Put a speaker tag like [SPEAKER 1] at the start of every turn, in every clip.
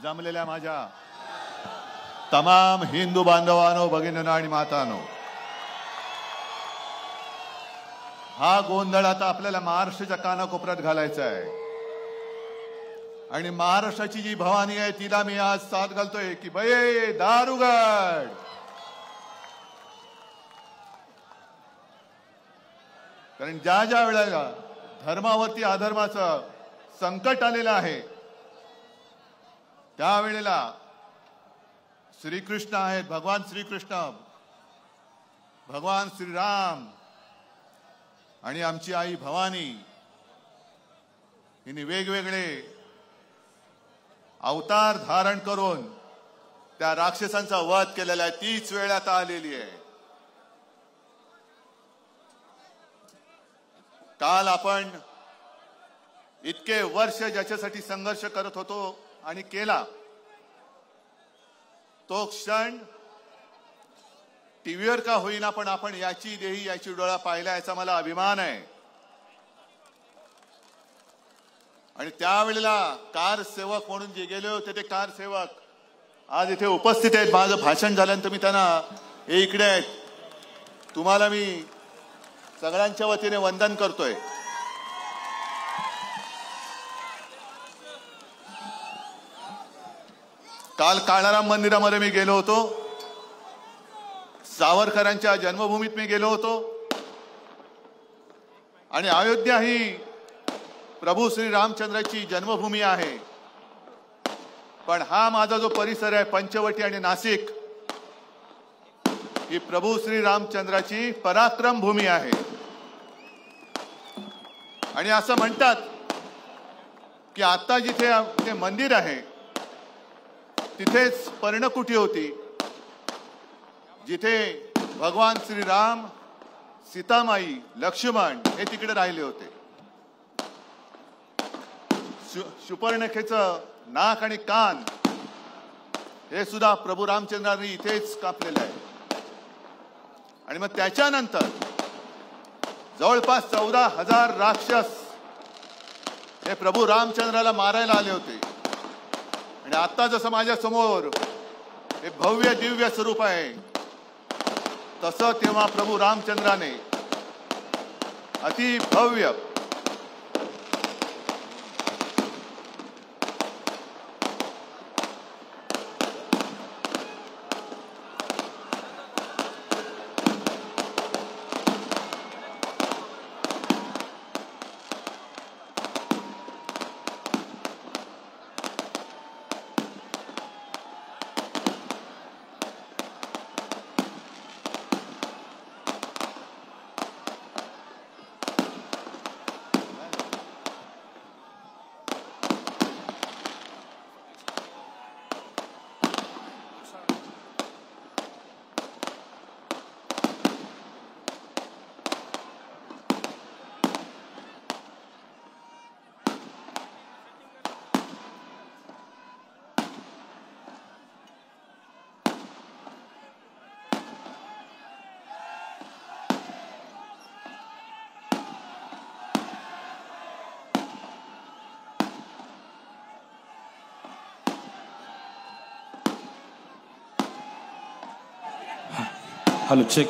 [SPEAKER 1] जमलेल्या माझ्या तमाम हिंदू बांधवांनो, भगिनींनो आणि मातांनो, हा गोंधळ आता आपल्याला महाराष्ट्राच्या कानाकोपऱ्यात घालायचा आहे. आणि महाराष्ट्राची जी भवानी आहे तिला मी आज साथ घालतोय की बये दार उघड. कारण ज्या ज्या वेळेला धर्मावरती अधर्माचं संकट आलेलं आहे त्यावेळेला श्रीकृष्ण आहेत, भगवान श्रीकृष्ण, भगवान श्रीराम आणि आमची आई भवानी हिने वेगवेगळे अवतार धारण करून त्या राक्षसांचा वध केलेला आहे. तीच वेळ आता आलेली आहे. काल आपण इतके वर्ष ज्याच्यासाठी संघर्ष करत होतो आणि केला तो क्षण टीव्हीवर का होईना पण आपण याची देही याची डोळा पाहिला, याचा मला अभिमान आहे. आणि त्यावेळेला कार सेवक म्हणून जे गेले होते ते कार सेवक आज इथे उपस्थित आहेत. माझं भाषण झाल्यानंतर मी त्यांना हे इकडे आहेत, तुम्हाला मी सगळ्यांच्या वतीने वंदन करतोय. काल काळाराम मंदिरामध्ये मी गेलो होतो, सावरकरांच्या जन्मभूमीत मी गेलो होतो आणि अयोध्या ही प्रभू श्री रामचंद्राची जन्मभूमी आहे. पण हा माझा जो परिसर आहे पंचवटी आणि नाशिक ही प्रभू श्री रामचंद्राची पराक्रम भूमी आहे. आणि असं म्हणतात की आता जिथे ते मंदिर आहे तिथेच पर्णकुटी होती, जिथे भगवान श्रीराम, सीतामाई, लक्ष्मण हे तिकडे राहिले होते. शुपर्णखेचं नाक आणि कान हे सुद्धा प्रभू रामचंद्रांनी इथेच कापलेलं आहे. आणि मग त्याच्यानंतर जवळपास 14,000 राक्षस हे प्रभू रामचंद्राला मारायला आले होते. आणि आता जसं माझ्या समोर हे भव्य दिव्य स्वरूप आहे तसं तेव्हा प्रभू रामचंद्राने अति भव्य
[SPEAKER 2] हॅलो चेक.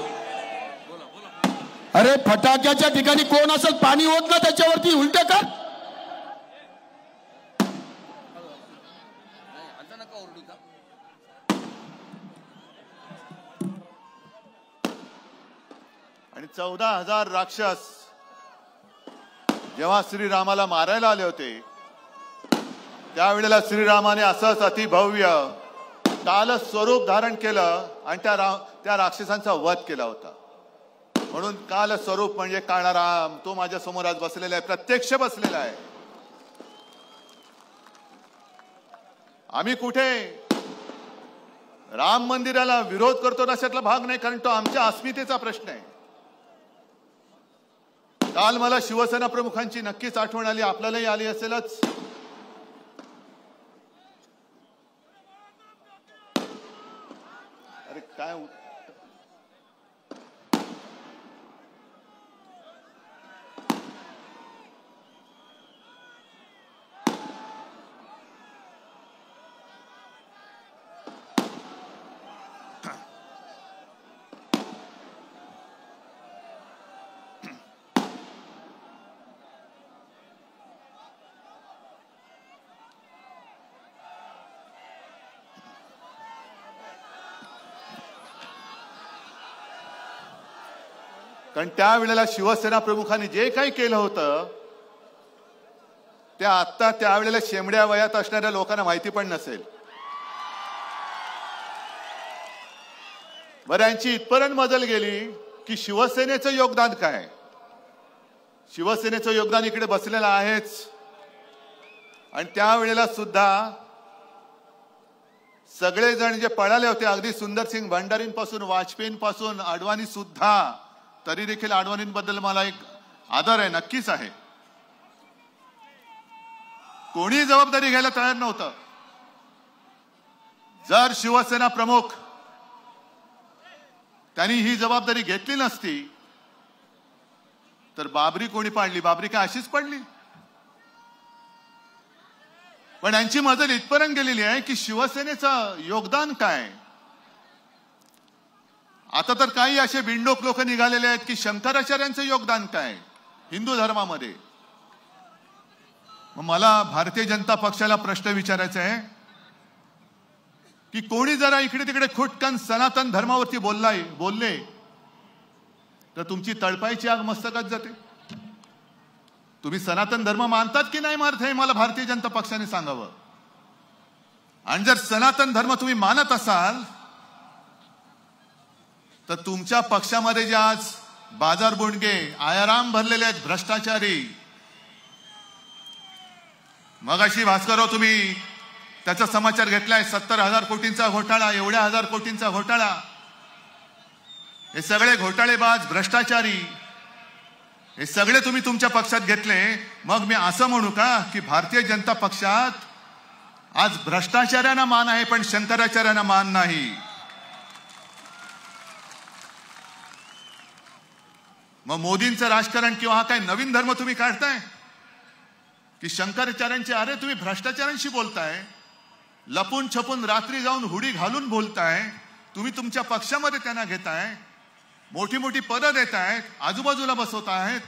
[SPEAKER 2] अरे फटाक्याच्या ठिकाणी कोण असेल पाणी होत ना त्याच्यावरती उलट कर.
[SPEAKER 1] आणि 14,000 राक्षस जेव्हा श्रीरामाला मारायला आले होते त्यावेळेला श्रीरामाने असंच अतिभव्य काल स्वरूप धारण केलं आणि त्या राक्षसांचा वध केला होता. म्हणून काल स्वरूप म्हणजे काळाराम तो माझ्या समोर आज बसलेला आहे, प्रत्यक्ष बसलेला आहे. आम्ही कुठे राम मंदिराला विरोध करतो अशातला भाग नाही, कारण तो आमच्या अस्मितेचा प्रश्न आहे. काल मला शिवसेना प्रमुखांची नक्कीच आठवण आली, आपल्यालाही आली असेलच. अरे काय कारण त्यावेळेला शिवसेना प्रमुखांनी जे काही केलं होतं ते आता त्यावेळेला शेंबड्या वयात असणाऱ्या लोकांना माहिती पण नसेल. बरं, यांची इथपर्यंत मजल गेली की शिवसेनेचं योगदान काय. शिवसेनेचं योगदान इकडे बसलेलं आहेच. आणि त्यावेळेला सुद्धा सगळेजण जे पळाले होते, अगदी सुंदरसिंग भंडारींपासून वाजपेयींपासून अडवाणी सुद्धा, तरी देखील अडवाणींबद्दल मला एक आदर आहे, नक्कीच आहे. कोणी जबाबदारी घ्यायला तयार नव्हतं. जर शिवसेना प्रमुख त्यांनी ही जबाबदारी घेतली नसती तर बाबरी कोणी पाडली? बाबरी काय अशीच पडली? पण यांची मजल इथपर्यंत गेलेली आहे की शिवसेनेचं योगदान काय. आता तर काही असे बिंडोक लोक निघालेले आहेत की शंकराचार्यांचं योगदान काय हिंदू धर्मामध्ये. मला भारतीय जनता पक्षाला प्रश्न विचारायचा आहे की कोणी जरा इकडे तिकडे खुटकन सनातन धर्मावरती बोलले तर तुमची तळपायची आग मस्तकात जाते. तुम्ही सनातन धर्म मानतात की नाही मानत हे मला भारतीय जनता पक्षाने सांगावं. आणि जर सनातन धर्म तुम्ही मानत असाल तर तुमच्या पक्षामध्ये जे आज बाजार बुणगे आयाराम भरलेले आहेत, भ्रष्टाचारी. मगाशी भास्करराव तुम्ही त्याचा समाचार घेतलाय, 70,000 कोटींचा घोटाळा, एवढ्या 1000 कोटींचा घोटाळा. हे सगळे घोटाळेबाज, भ्रष्टाचारी, हे सगळे तुम्ही तुमच्या पक्षात घेतले. मग मी असं म्हणू का की भारतीय जनता पक्षात आज भ्रष्टाचार्यांना मान आहे पण शंकराचार्यांना मान नाही. मग मोदींचं राजकारण किंवा हा काय नवीन धर्म तुम्ही काढताय की शंकराचार्यांचे? अरे तुम्ही भ्रष्टाचारांशी बोलताय, लपून छपून रात्री जाऊन हुडी घालून बोलताय. तुम्ही तुमच्या पक्षामध्ये त्यांना घेताय, मोठी मोठी पदं देत आहेत, आजूबाजूला बसवत आहेत.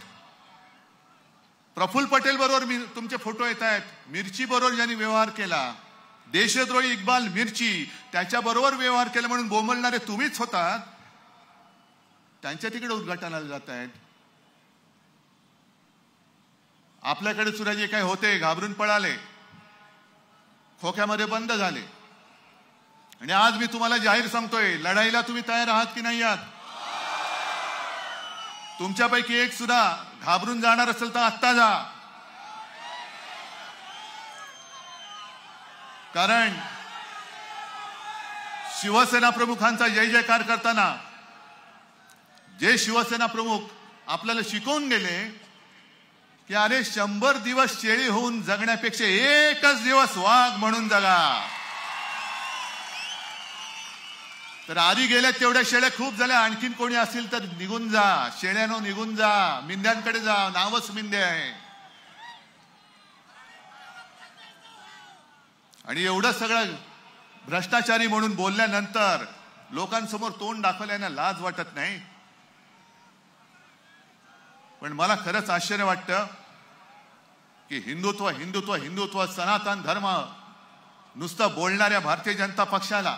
[SPEAKER 1] प्रफुल्ल पटेल बरोबर तुमचे फोटो येत आहेत. मिरची बरोबर ज्यांनी व्यवहार केला, देशद्रोही इक्बाल मिरची, त्याच्याबरोबर व्यवहार केला म्हणून बोंबलणारे तुम्हीच होतात. त्यांच्या तिकडे उद्घाटनाला जात आहेत. आपल्याकडे सुद्धा जे काही होते घाबरून पळाले, खोक्यामध्ये बंद झाले. आणि आज मी तुम्हाला जाहीर सांगतोय, लढाईला तुम्ही तयार आहात की नाही आहात? तुमच्यापैकी एक सुद्धा घाबरून जाणार असेल तर आत्ता जा. कारण शिवसेना प्रमुखांचा जय जयकार करताना जे शिवसेना प्रमुख आपल्याला शिकवून गेले की अरे 100 दिवस शेळी होऊन जगण्यापेक्षा एकच दिवस वाघ म्हणून जगा. तर आधी गेल्या तेवढ्या शेळ्या खूप झाल्या, आणखीन कोणी असेल तर निघून जा. शेळ्यानो निघून जा, मिंद्यांकडे जा, नावच मिंदे आहे. आणि एवढं सगळं भ्रष्टाचारी म्हणून बोलल्यानंतर लोकांसमोर तोंड दाखवल्यानं लाज वाटत नाही. पण मला खरंच आश्चर्य वाटतं की हिंदुत्व हिंदुत्व हिंदुत्व सनातन धर्म नुसतं बोलणाऱ्या भारतीय जनता पक्षाला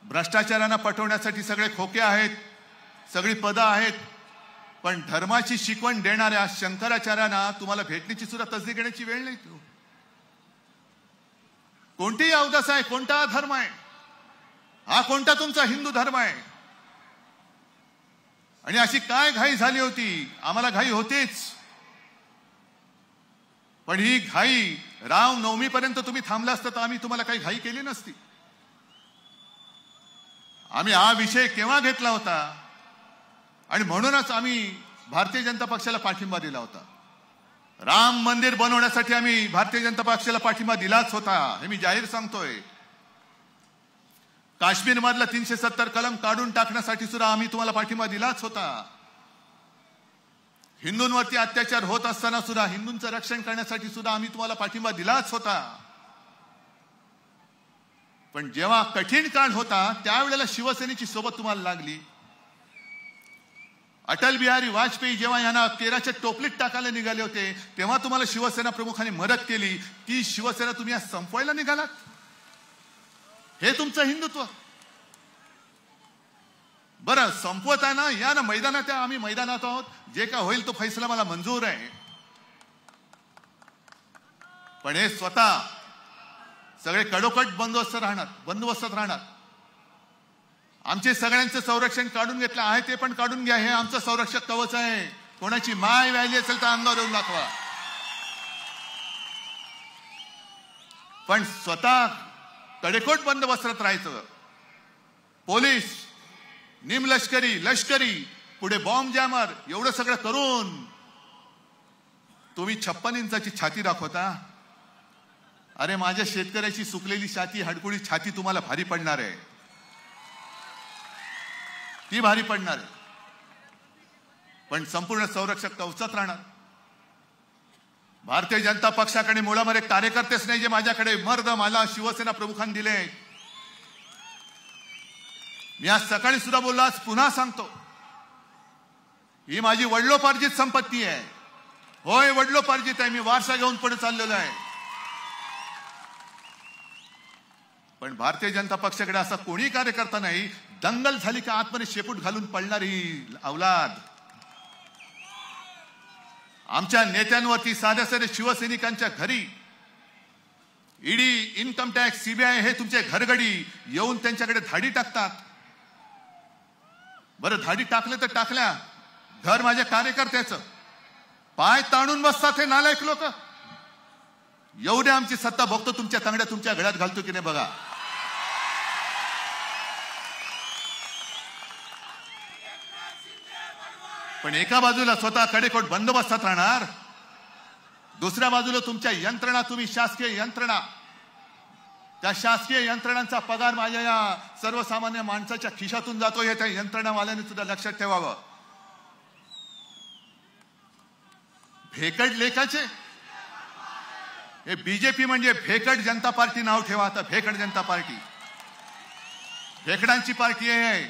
[SPEAKER 1] भ्रष्टाचारांना पटवण्यासाठी सगळे खोके आहेत, सगळी पदं आहेत. पण धर्माची शिकवण देणाऱ्या शंकराचार्यांना तुम्हाला भेटण्याची सुद्धा तसदी घेण्याची वेळ नाही. कोणतीही अवदस आहे, कोणता धर्म आहे, हा कोणता तुमचा हिंदू धर्म आहे? आणि अशी काय घाई झाली होती? आम्हाला घाई होतीच, पण ही घाई रामनवमीपर्यंत तुम्ही थांबला असता तर आम्ही तुम्हाला काही घाई केली नसती. आम्ही हा विषय केव्हा घेतला होता आणि म्हणूनच आम्ही भारतीय जनता पक्षाला पाठिंबा दिला होता. राम मंदिर बनवण्यासाठी आम्ही भारतीय जनता पक्षाला पाठिंबा दिलाच होता, हे मी जाहीर सांगतोय. काश्मीर मधला 370 कलम काढून टाकण्यासाठी सुद्धा आम्ही तुम्हाला पाठिंबा दिलाच होता. हिंदूंवरती अत्याचार होत असताना सुद्धा हिंदूंचं रक्षण करण्यासाठी सुद्धा आम्ही तुम्हाला पाठिंबा दिलाच होता. पण जेव्हा कठीण काळ होता त्यावेळेला शिवसेनेची सोबत तुम्हाला लागली. अटल बिहारी वाजपेयी जेव्हा यांना केराच्या टोपलीत टाकायला निघाले होते तेव्हा तुम्हाला शिवसेना प्रमुखांनी मदत केली. ती शिवसेना तुम्ही आज संपवायला निघालात. हे तुमचं हिंदुत्व? बरं संपवत आहे ना, या ना मैदानात, आम्ही मैदानात आहोत, जे काय होईल तो फैसला मला मंजूर आहे. पण हे स्वतः सगळे कडोकट बंदोबस्तात राहणार. आमचे सगळ्यांचं संरक्षण काढून घेतलं आहे, ते पण काढून घ्या. हे आमचं संरक्षक कवच आहे. कोणाची माय व्यायली असेल तर अंगावर येऊन दाखवा. पण स्वतः कडेकोट बंदोबस्तात राहायचं. पोलीस, निमलष्करी, लष्करी, पुढे बॉम्ब जॅमर, एवढं सगळं करून तुम्ही 56 इंचाची छाती दाखवता. अरे माझ्या शेतकऱ्याची सुकलेली छाती, हडकुळी छाती तुम्हाला भारी पडणार आहे. ती भारी पडणार आहे. पण संपूर्ण संरक्षक कवचात राहणार. भारतीय जनता पक्षाकडे मुळामध्ये कार्यकर्तेच नाही जे माझ्याकडे मर्द मला शिवसेना प्रमुखांनी दिले. मी आज सकाळी सुद्धा बोललो, आज पुन्हा सांगतो, ही माझी वडिलोपार्जित संपत्ती आहे. होय वडिलोपार्जित आहे. मी वारसा घेऊन पुढे चाललेलो आहे. पण भारतीय जनता पक्षाकडे असा कोणी कार्यकर्ता नाही, दंगल झाली का आतमध्ये शेपूट घालून पडणारी अवलाद. आमच्या नेत्यांवरती, साध्या साध्या शिवसैनिकांच्या घरी ईडी, इन्कम टॅक्स, सीबीआय हे तुमचे घरगडी येऊन त्यांच्याकडे धाडी टाकतात. बरं धाडी टाकले तर टाकल्या, घर माझ्या कार्यकर्त्याचं, पाय ताणून बसतात हे नालायक लोक. एवढी आमची सत्ता बघतो, तुमच्या तांगड्या तुमच्या गळ्यात घालतो की नाही बघा. पण एका बाजूला स्वतः कडेकोट बंदोबस्तात राहणार, दुसऱ्या बाजूला तुमच्या यंत्रणा, तुम्ही शासकीय यंत्रणा, त्या शासकीय यंत्रणांचा पगार माझ्या या सर्वसामान्य माणसाच्या खिशातून जातो. हे त्या यंत्रणावाल्यांनी सुद्धा लक्षात ठेवावं. भेकड लेखाचे हे बीजेपी म्हणजे भेकड जनता पार्टी नाव ठेवा. आता भेकड जनता पार्टी भेकडांची पार्टी आहे.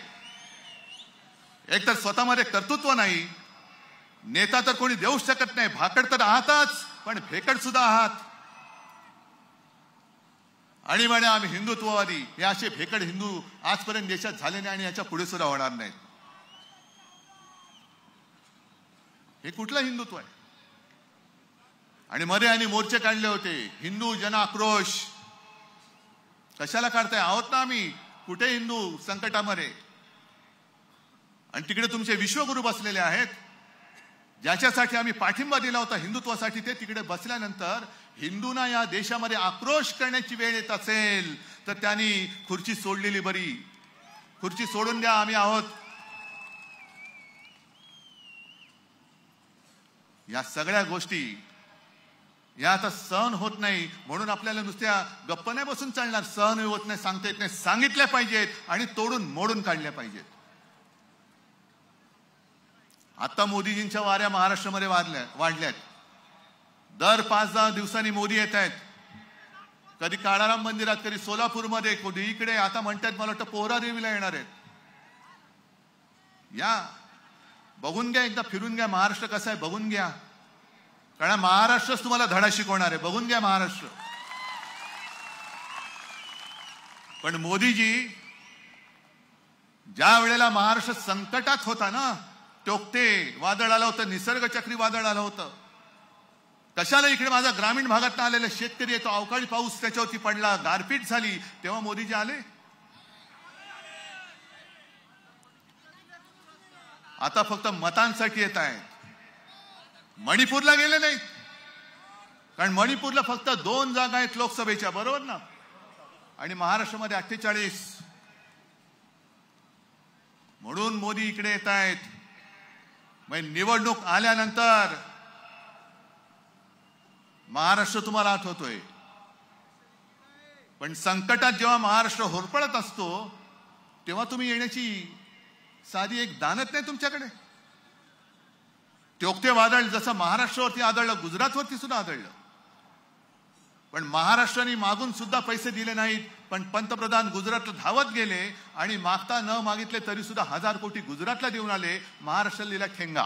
[SPEAKER 1] एक तर स्वतःमध्ये कर्तृत्व नाही, नेता तर कोणी देऊ शकत नाही, भाकड तर आहातच, पण भेकड सुद्धा आहात. आणि म्हणे आम्ही हिंदुत्ववादी. हे असे भेकड हिंदू आजपर्यंत देशात झाले नाही आणि याच्या पुढे सुद्धा होणार नाहीत. हे कुठलं हिंदुत्व आहे? आणि मध्ये आणि मोर्चे काढले होते, हिंदू जन आक्रोश. कशाला काढताय? आहोत ना आम्ही कुठे हिंदू संकटामध्ये. आणि तिकडे तुमचे विश्वगुरू बसलेले आहेत, ज्याच्यासाठी आम्ही पाठिंबा दिला होता हिंदुत्वासाठी. ते तिकडे बसल्यानंतर हिंदूंना या देशामध्ये आक्रोश करण्याची वेळ येत असेल तर त्यांनी खुर्ची सोडलेली बरी. खुर्ची सोडून द्या, आम्ही आहोत. या सगळ्या गोष्टी या आता सहन होत नाही. म्हणून आपल्याला नुसत्या गप्प नाही बसून चालणार. सहन होत नाही, सांगता येत नाही, सांगितल्या पाहिजेत आणि तोडून मोडून काढल्या पाहिजेत. आता मोदीजींच्या वाऱ्या महाराष्ट्रामध्ये वाढल्यात. दर 5-10 दिवसांनी मोदी येत आहेत. कधी काळाराम मंदिरात, कधी सोलापूरमध्ये, कधी इकडे. आता म्हणतात मला वाटतं पोहरा देवीला येणार आहेत. या बघून घ्या, एकदा फिरून घ्या महाराष्ट्र कसा आहे बघून घ्या. कारण महाराष्ट्रच तुम्हाला धडा शिकवणार आहे. बघून घ्या महाराष्ट्र. पण मोदीजी ज्या वेळेला महाराष्ट्र संकटात होता ना, टोकते वादळ आलं होतं, निसर्ग चक्रीवादळ आलं होतं. कशाला इकडे माझा ग्रामीण भागात आलेला शेतकरी येतो, अवकाळी पाऊस त्याच्यावरती पडला, गारपीट झाली, तेव्हा मोदीजी आले. आता फक्त मतांसाठी येत आहेत. मणिपूरला गेले नाहीत, कारण मणिपूरला फक्त 2 जागा आहेत लोकसभेच्या, बरोबर ना? आणि महाराष्ट्रामध्ये 48. म्हणून मोदी इकडे येत आहेत. निवडणूक आल्यानंतर महाराष्ट्र तुम्हाला आठवतोय, पण संकटात जेव्हा महाराष्ट्र होरपळत असतो तेव्हा तुम्ही येण्याची साधी एक दानत नाही तुमच्याकडे. टोकते वादळ जसं महाराष्ट्रावरती आदळलं, गुजरातवरती सुद्धा आदळलं. पण महाराष्ट्राने मागून सुद्धा पैसे दिले नाहीत. पण पंतप्रधान गुजरातला धावत गेले आणि मागता न मागितले तरी सुद्धा 1000 कोटी गुजरातला देऊन आले. महाराष्ट्राला दिला ठेंगा.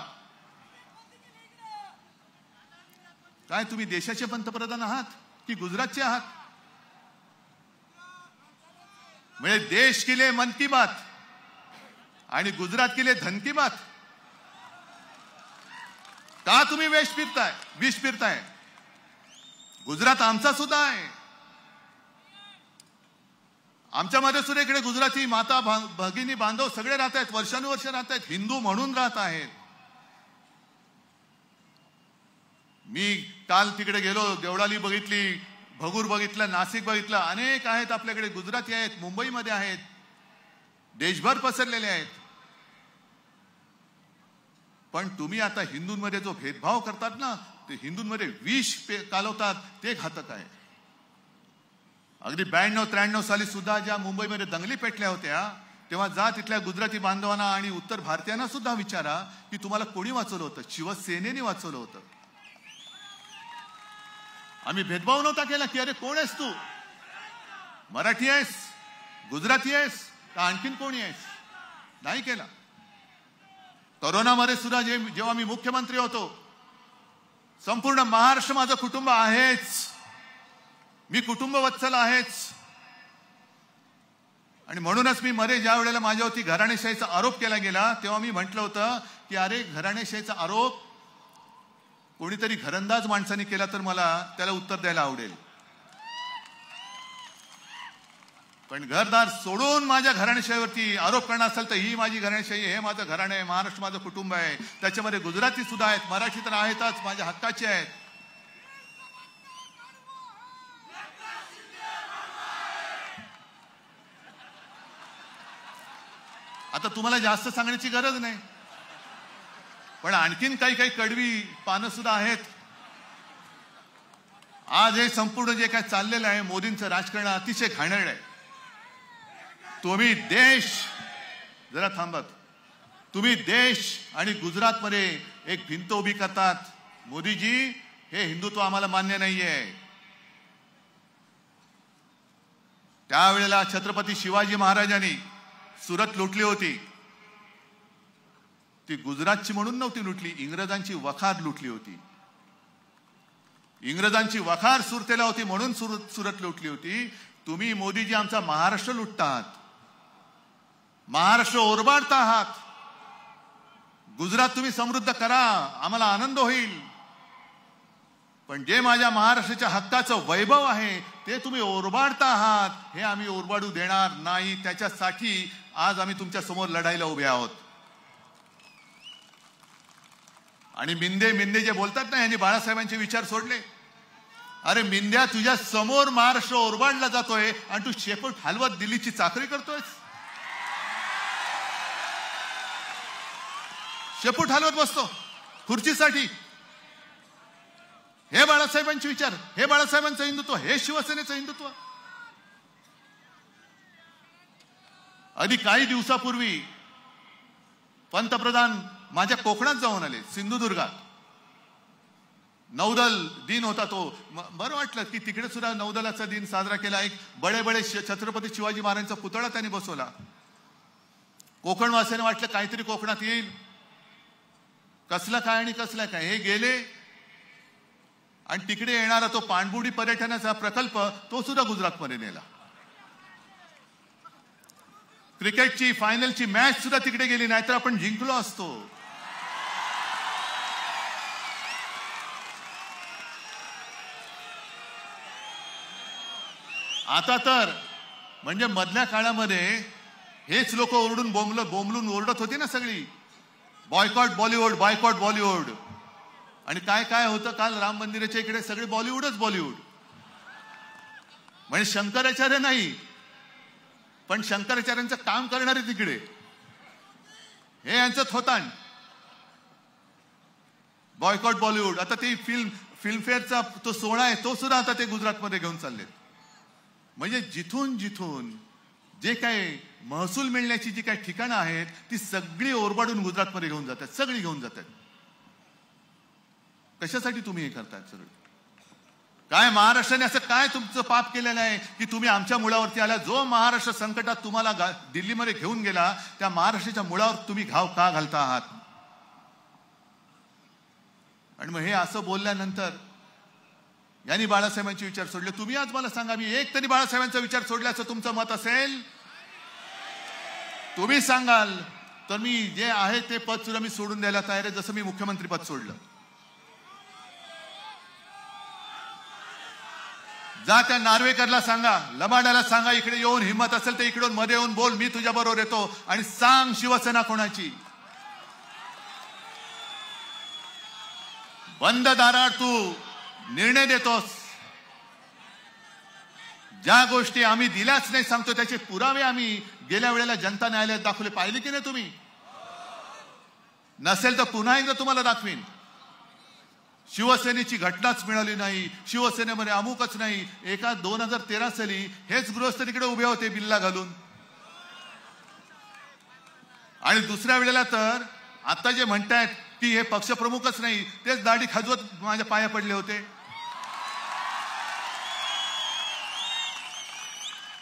[SPEAKER 1] काय तुम्ही देशाचे पंतप्रधान आहात की गुजरातचे आहात? म्हणजे देश के लिए मन की बात, आणि गुजरात के लिए धन की बात. का तुम्ही विष फिरताय? गुजरात आमचा सुद्धा आहे. आमच्यामध्ये सुद्धा इकडे गुजराती माता भगिनी बांधव सगळे राहत आहेत, वर्षानुवर्ष राहत आहेत, हिंदू म्हणून राहत आहेत. मी काल तिकडे गेलो, देवळाली बघितली, भगूर बघितलं, नाशिक बघितलं. अनेक आहेत आपल्याकडे गुजराती आहेत, मुंबईमध्ये आहेत, देशभर पसरलेले आहेत. पण तुम्ही आता हिंदूंमध्ये जो भेदभाव करतात ना, ते हिंदूंमध्ये विष कालवतात, ते घातक आहे. अगदी 92-93 साली सुद्धा ज्या मुंबईमध्ये दंगली पेटल्या होत्या, तेव्हा जा तिथल्या गुजराती बांधवांना आणि उत्तर भारतीयांना सुद्धा विचारा की तुम्हाला कोणी वाचवलं होतं? शिवसेनेने वाचवलं होतं. आम्ही भेदभाव नव्हता केला की अरे कोण आहेस तू, मराठी आहेस, गुजराती आहेस का आणखीन कोणी आहेस, नाही केला. कोरोनामध्ये सुद्धा जेव्हा मी मुख्यमंत्री होतो, संपूर्ण महाराष्ट्र माझं कुटुंब आहेच, मी कुटुंब वत्सल आहेच. आणि म्हणूनच मी मध्ये ज्या वेळेला माझ्यावरती घराणेशाहीचा आरोप केला गेला, तेव्हा मी म्हटलं होतं की अरे घराणेशाहीचा आरोप कोणीतरी घरंदाज माणसाने केला तर मला त्याला उत्तर द्यायला आवडेल. पण घरदार सोडून माझ्या घराणेशाहीवरती आरोप करणार असेल तर ही माझी घराणेशाही, हे माझं घराणं आहे, महाराष्ट्र माझं कुटुंब आहे. त्याच्यामध्ये गुजराती सुद्धा आहेत, मराठी तर आहेतच, माझ्या हक्काचे आहेत. आता तुम्हाला जास्त सांगण्याची गरज नाही, पण आणखीन काही काही कडवी पानं सुद्धा आहेत. आज हे संपूर्ण जे काय चाललेलं आहे, मोदींचं राजकारण अतिशय घाणेरडं आहे. तुम्ही देश, जरा थांबत, तुम्ही देश आणि गुजरातमध्ये एक भिंत उभी करतात. मोदीजी, हे हिंदुत्व आम्हाला मान्य नाहीये. त्यावेळेला छत्रपती शिवाजी महाराजांनी सुरत लुटली होती, ती गुजरातची म्हणून नव्हती लुटली, इंग्रजांची वखार लुटली होती. इंग्रजांची वखार सुरतेला होती म्हणून सुरत लुटली होती. तुम्ही मोदीजी आमचा महाराष्ट्र लुटतात, महाराष्ट्र ओरबाडता आहात. गुजरात तुम्ही समृद्ध करा, आम्हाला आनंद होईल, पण जे माझ्या महाराष्ट्राच्या हक्काचं वैभव आहे ते तुम्ही ओरबाडता आहात, हे आम्ही ओरबाडू देणार नाही. त्याच्यासाठी आज आम्ही तुमच्या समोर लढाईला उभे आहोत. आणि मिंदे जे बोलतात ना, यांनी बाळासाहेबांचे विचार सोडले. अरे मिंद्या, तुझ्या समोर महाराष्ट्र ओरबाडला जातोय आणि तू शेपूट हलवत दिल्लीची चाकरी करतोय. शेपूट हलवत बसतो खुर्चीसाठी. हे बाळासाहेबांचे विचार, हे बाळासाहेबांचं हिंदुत्व, हे शिवसेनेचं हिंदुत्व. आधी काही दिवसापूर्वी पंतप्रधान माझ्या कोकणात जाऊन आले, सिंधुदुर्गात. नौदल दिन होता तो. बरं वाटलं की तिकडे सुद्धा नौदलाचा दिन साजरा केला. एक बडे छत्रपती शिवाजी महाराजांचा पुतळा त्यांनी बसवला. कोकणवासियांना वाटलं काहीतरी कोकणात येईल, कसलं काय आणि कसलं काय. हे गेले आणि तिकडे येणारा तो पाणबुडी पर्यटनाचा प्रकल्प तो सुद्धा गुजरातमध्ये नेला. क्रिकेटची फायनलची मॅच सुद्धा तिकडे गेली, नाहीतर आपण जिंकलो असतो. आता तर म्हणजे मधल्या काळामध्ये हेच लोक ओरडून बोंबलून ओरडत होती ना सगळी, बॉयकॉट बॉलिवूड, बॉयकॉट बॉलिवूड. आणि काय काय होतं काल राम मंदिराच्या इकडे, सगळे बॉलिवूडच बॉलिवूड. म्हणजे शंकराचार्य नाही, पण शंकराचार्यांचं काम करणारे तिकडे, हे यांचं थोतांड. बॉयकॉट बॉलिवूड. आता ते फिल्मफेअरचा तो सोहळा आहे, तो सुद्धा आता ते गुजरातमध्ये घेऊन चाललेत. म्हणजे जिथून जिथून जे काही महसूल मिळण्याची जी काही ठिकाणं आहेत ती सगळी ओरबाडून गुजरातमध्ये घेऊन जातात, सगळी घेऊन जातात. कशासाठी तुम्ही हे करताय सगळं? काय महाराष्ट्राने असं काय तुमचं पाप केलेलं आहे की तुम्ही आमच्या मुळावरती आला? जो महाराष्ट्र संकटात तुम्हाला दिल्लीमध्ये घेऊन गेला, त्या महाराष्ट्राच्या मुळावर तुम्ही घाव का घालता आहात? आणि मग हे असं बोलल्यानंतर यांनी बाळासाहेबांचे विचार सोडले. तुम्ही आज मला सांगा, मी एक तरी बाळासाहेबांचा विचार सोडल्याचं तुमचं मत असेल? तुम्ही सांगाल तर मी जे आहे ते पद सुद्धा मी सोडून द्यायला तयार आहे, जसं मी मुख्यमंत्री पद सोडलं. जा त्या नार्वेकरला सांगा, लबाडाला सांगा, इकडे येऊन हिम्मत असेल तर इकडून मध्ये येऊन बोल, मी तुझ्या बरोबर येतो, आणि सांग शिवसेना कोणाची. बंद दारात तू निर्णय देतोस. ज्या गोष्टी आम्ही दिल्याच नाही सांगतो त्याचे पुरावे आम्ही गेल्या वेळेला जनता न्यायालयात दाखवले. पाहिले की नाही तुम्ही? नसेल तर पुन्हा एकदा तुम्हाला दाखवीन. शिवसेनेची घटनाच मिळाली नाही, शिवसेनेमध्ये अमुकच नाही. एका 2013 साली हेच गृहस्थ तिकडे उभे होते बिल्ला घालून, आणि दुसऱ्या वेळेला तर आता जे म्हणतायत की हे पक्षप्रमुखच नाही, तेच दाढी खाजवत माझ्या पाया पडले होते.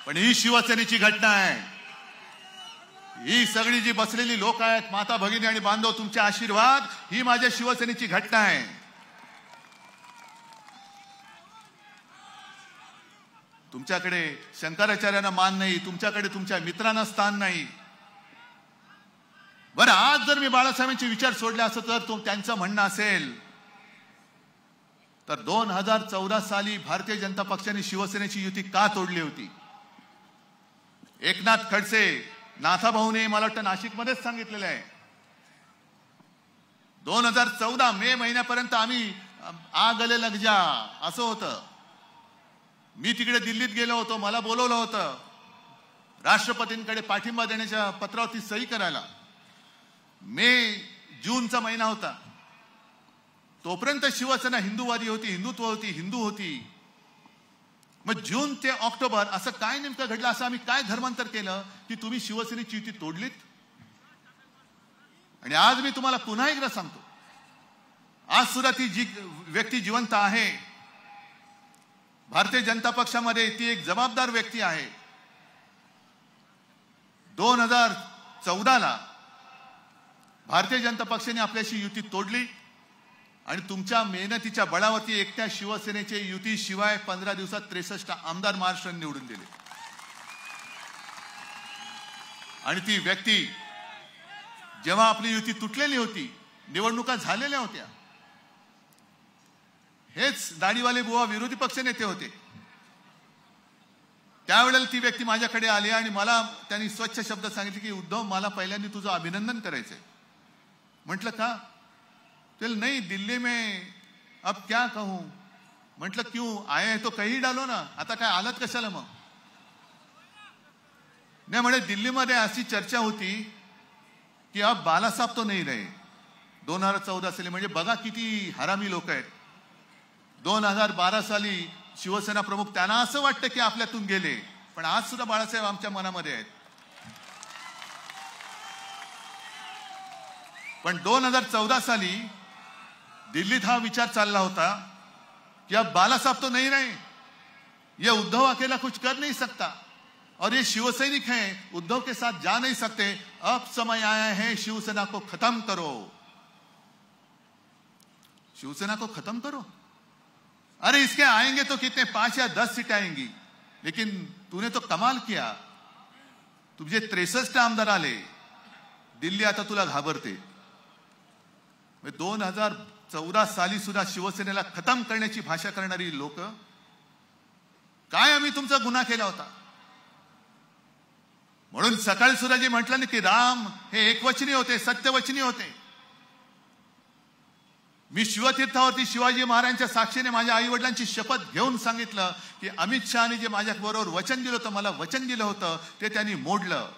[SPEAKER 1] पण ही शिवसेनेची घटना आहे. ही सगळी जी बसलेली लोक आहेत, माता भगिनी आणि बांधव, तुमचे आशीर्वाद, ही माझ्या शिवसेनेची घटना आहे. तुमच्याकडे शंकराचार्यांना मान नाही, तुमच्याकडे तुमच्या मित्रांना स्थान नाही. बरं, आज जर मी बाळासाहेबांचे विचार सोडले असं तर त्यांचं म्हणणं असेल तर 2014 साली भारतीय जनता पक्षाने शिवसेनेची युती का तोडली होती? एकनाथ खडसे, नाथाभाऊने मला वाटतं नाशिकमध्येच सांगितलेलं आहे. 2014 मे महिन्यापर्यंत आम्ही आ गले लग जा असं होतं. मी तिकडे दिल्लीत गेलो होतो, मला बोलवलं होतं राष्ट्रपतींकडे पाठिंबा देण्याच्या पत्रावरती सही करायला. जूनचा महिना होता, तोपर्यंत शिवसेना हिंदूवादी होती, हिंदुत्व होती, हिंदू होती. मग जून ते ऑक्टोबर असं काय नेमकं घडलं? असं आम्ही काय धर्मांतर केलं की तुम्ही शिवसेनेची युती तोडलीत? आणि आज मी तुम्हाला पुन्हा एकदा सांगतो, आज सुद्धा ती जी व्यक्ती जिवंत आहे भारतीय जनता पक्षामध्ये, ती एक जबाबदार व्यक्ती आहे. 2014ला भारतीय जनता पक्षाने आपल्याशी युती तोडली आणि तुमच्या मेहनतीच्या बळावरती एकट्या शिवसेनेचे युती शिवाय 15 दिवसात 63 आमदार महाराष्ट्राने निवडून दिले. आणि ती व्यक्ती जेव्हा आपली युती तुटलेली होती, निवडणुका झालेल्या होत्या, हेच दाढीवाले बुवा विरोधी पक्ष नेते होते, त्यावेळेला ती व्यक्ती माझ्याकडे आली आणि मला त्यांनी स्वच्छ शब्द सांगितले की उद्धव, मला पहिल्यांदा तुझं अभिनंदन करायचंय. म्हटलं का? चल नहीं, दिल्ली में अब क्या कहूं. म्हटलं क्यों आए हैं तो कहीं डालो ना, आता काय आलात कशाला मग? नाही म्हणे, दिल्लीमध्ये अशी चर्चा होती की अब बालासाहेब तो नहीं रहे. 2014 साली, म्हणजे बघा किती हरामी लोक आहेत. 2012 साली शिवसेना प्रमुख, त्यांना असं वाटतं की आपल्यातून गेले, पण आज सुद्धा बाळासाहेब आमच्या मनामध्ये आहेत. पण 2014 साली दिल्लीत हा विचार चालला होता कि अब बाला साहब तो नहीं रहे, ये उद्धव अकेला कुछ कर नहीं सकता और ये शिवसैनिक हैं, उद्धव के साथ जा नहीं सकते. अब समय आया है शिवसेना को खत्म करो, शिवसेना को खत्म करो. अरे इसके आएंगे तो कितने, 5 या 10 सीटें आएंगी, लेकिन तूने तो कमाल किया, तुझे 63 आमदार आले, दिल्ली आता तुला घाबरते. 2014 साली सुद्धा शिवसेनेला खतम करण्याची भाषा करणारी लोक, काय आम्ही तुमचा गुन्हा केला होता? म्हणून सकाळी सुद्धा जे म्हटलं ना की राम हे एकवचनी होते, सत्यवचनी होते. मी शिवतीर्थावरती शिवाजी महाराजांच्या साक्षीने माझ्या आई वडिलांची शपथ घेऊन सांगितलं की अमित शहाने जे माझ्या बरोबर वचन दिलं होतं, मला वचन दिलं होतं, ते त्यांनी मोडलं,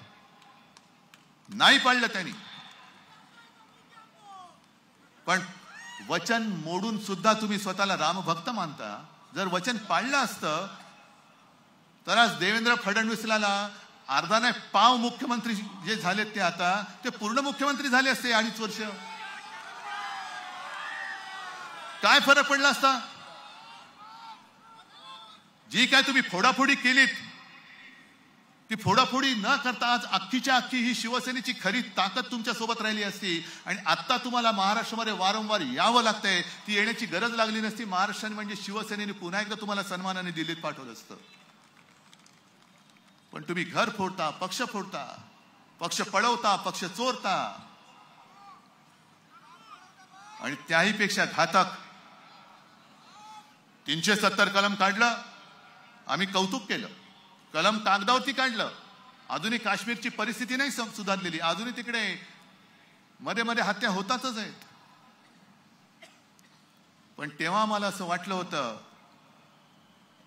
[SPEAKER 1] नाही पाळलं त्यांनी. पण वचन मोडून सुद्धा तुम्ही स्वतःला रामभक्त मानता. जर वचन पाळलं असतं तर आज देवेंद्र फडणवीसला अर्धा नाही पाव मुख्यमंत्री जे झालेत ते आता ते पूर्ण मुख्यमंत्री झाले असते 2.5 वर्ष. काय फरक पडला असता? जी काय तुम्ही फोडाफोडी केलीत, ती फोडाफोडी न करता आज अख्खीच्या अख्खी ही शिवसेनेची खरी ताकद तुमच्या सोबत राहिली असती. आणि आता तुम्हाला महाराष्ट्रामध्ये वारंवार यावं लागतंय, ती येण्याची गरज लागली नसती. महाराष्ट्राने म्हणजे शिवसेनेने पुन्हा एकदा तुम्हाला सन्मानाने दिल्लीत पाठवलं असतं. पण तुम्ही घर फोडता, पक्ष फोडता. पक्ष पळवता, पक्ष चोरता. आणि त्याही पेक्षा घातक 370 कलम काढलं. आम्ही कौतुक केलं. कलम कागदावरती काढलं. अजूनही काश्मीरची परिस्थिती नाही सुधारलेली. अजूनही तिकडे मध्ये मध्ये हत्या होतातच आहेत. पण तेव्हा मला असं वाटलं होतं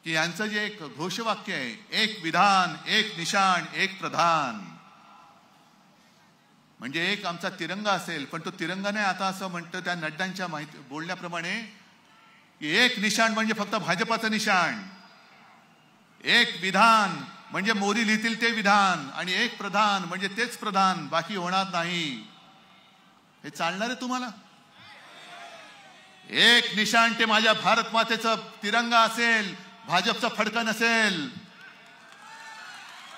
[SPEAKER 1] की यांचं जे एक घोषवाक्य आहे, एक विधान, एक निशाण, एक प्रधान, म्हणजे एक आमचा तिरंगा असेल. पण तो तिरंगा नाही, आता असं म्हणतं त्या नड्डांच्या बोलण्याप्रमाणे की एक निशाण म्हणजे फक्त भाजपाचं निशाण, एक विधान म्हणजे मोदी लिहितील ते विधान, आणि एक प्रधान म्हणजे तेच प्रधान, बाकी होणार नाही. हे चालणार आहे तुम्हाला? एक निशाण ते माझ्या भारत मातेचं तिरंगा असेल, भाजपचा फडका नसेल.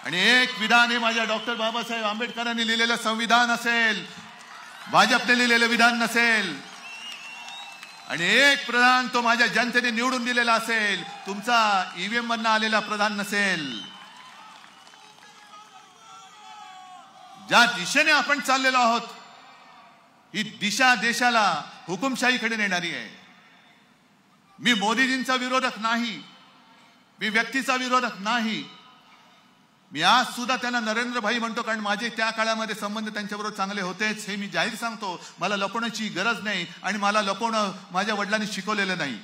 [SPEAKER 1] आणि एक विधान हे माझ्या डॉक्टर बाबासाहेब आंबेडकरांनी लिहिलेलं संविधान असेल, भाजपने लिहिलेलं विधान नसेल. आणि एक प्रधान तो माझ्या जनतेने निवडून दिलेला असेल, तुमचा ईव्हीएम मधनं आलेला प्रधान नसेल. ज्या दिशेने आपण चाललेलो आहोत, ही दिशा देशाला हुकुमशाहीकडे नेणारी आहे. मी मोदीजींचा विरोधक नाही, मी व्यक्तीचा विरोधक नाही. मी आज सुद्धा त्यांना नरेंद्र भाई म्हणतो, कारण माझे त्या काळामध्ये संबंध त्यांच्याबरोबर चांगले होतेच, हे मी जाहीर सांगतो. मला लपवण्याची गरज नाही आणि मला लपवणं माझ्या वडिलांनी शिकवलेलं नाही.